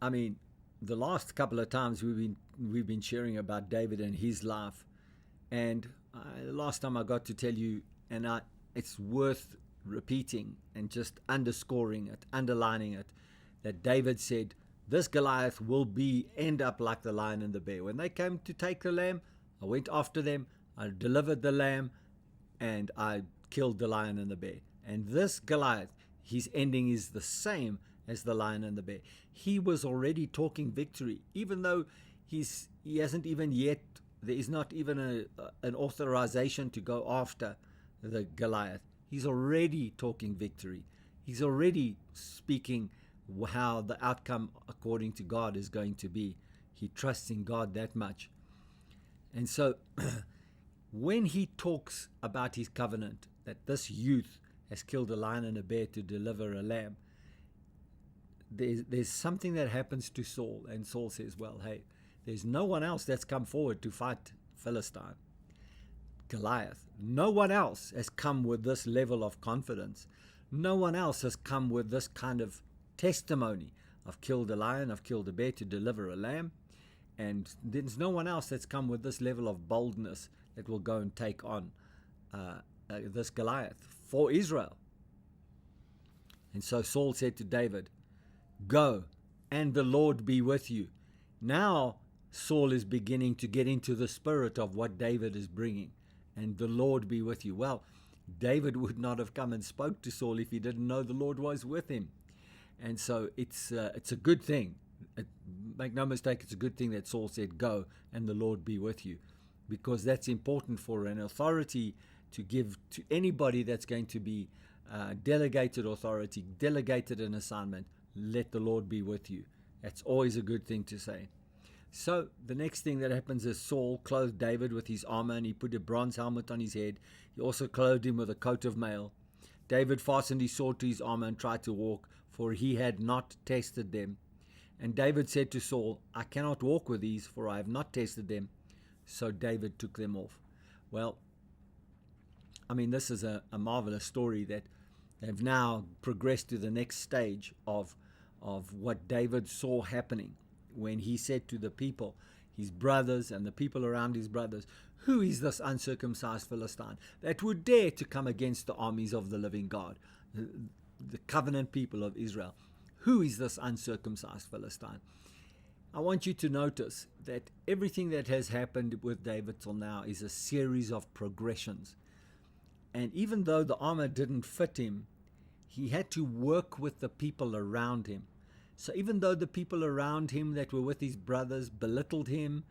I mean, the last couple of times we've been sharing about David and his life, and the last time I got to tell you, and it's worth repeating and just underscoring it, underlining it, that David said, this Goliath will end up like the lion and the bear. When they came to take the lamb, I went after them, I delivered the lamb, and I killed the lion and the bear. And this Goliath, his ending is the same as the lion and the bear. He was already talking victory, even though he hasn't even yet, there is not even an authorization to go after the Goliath. He's already talking victory. He's already speaking how the outcome according to God is going to be. He trusts in God that much. And so when he talks about his covenant, that this youth has killed a lion and a bear to deliver a lamb, there's something that happens to Saul, and Saul says, well, hey, there's no one else that's come forward to fight Philistine, Goliath. No one else has come with this level of confidence. No one else has come with this kind of testimony. I've killed a lion, I've killed a bear to deliver a lamb, and there's no one else that's come with this level of boldness that will go and take on this Goliath for Israel. And so Saul said to David, go, and the Lord be with you. Now Saul is beginning to get into the spirit of what David is bringing, and the Lord be with you. Well, David would not have come and spoke to Saul if he didn't know the Lord was with him. And so it's a good thing. Make no mistake, it's a good thing that Saul said, go, and the Lord be with you, because that's important for an authority to give to anybody that's going to be delegated authority, delegated an assignment. Let the Lord be with you. That's always a good thing to say. So the next thing that happens is Saul clothed David with his armor, and he put a bronze helmet on his head. He also clothed him with a coat of mail. David fastened his sword to his armor and tried to walk, for he had not tested them. And David said to Saul, I cannot walk with these, for I have not tested them. So David took them off. Well, I mean, this is a marvelous story that they've now progressed to the next stage of what David saw happening when he said to the people, his brothers and the people around his brothers, who is this uncircumcised Philistine that would dare to come against the armies of the living God, the covenant people of Israel? Who is this uncircumcised Philistine? I want you to notice that everything that has happened with David till now is a series of progressions. And even though the armor didn't fit him, he had to work with the people around him. So even though the people around him that were with his brothers belittled him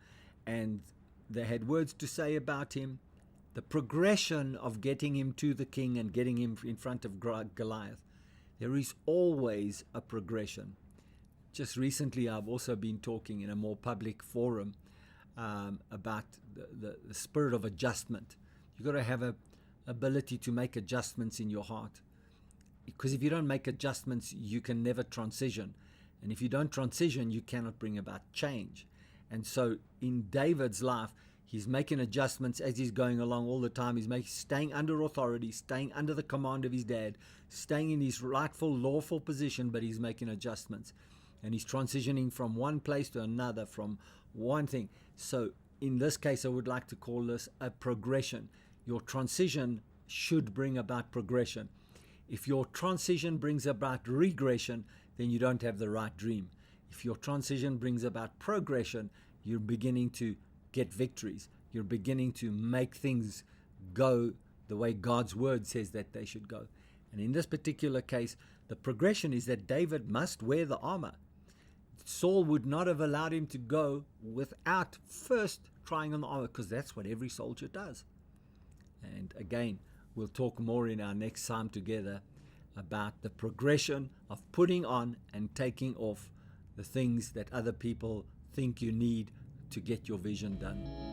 and they had words to say about him, the progression of getting him to the king and getting him in front of Goliath, there is always a progression. Just recently, I've also been talking in a more public forum about the spirit of adjustment. You've got to have a ability to make adjustments in your heart. Because if you don't make adjustments, you can never transition. And if you don't transition, you cannot bring about change. And so in David's life, he's making adjustments as he's going along all the time. He's staying under authority, staying under the command of his dad, staying in his rightful, lawful position, but he's making adjustments. And he's transitioning from one place to another, from one thing. So in this case, I would like to call this a progression. Your transition should bring about progression. If your transition brings about regression, then you don't have the right dream. If your transition brings about progression, you're beginning to get victories. You're beginning to make things go the way God's word says that they should go. And in this particular case, the progression is that David must wear the armor. Saul would not have allowed him to go without first trying on the armor, because that's what every soldier does. And again, we'll talk more in our next time together about the progression of putting on and taking off the things that other people think you need to get your vision done.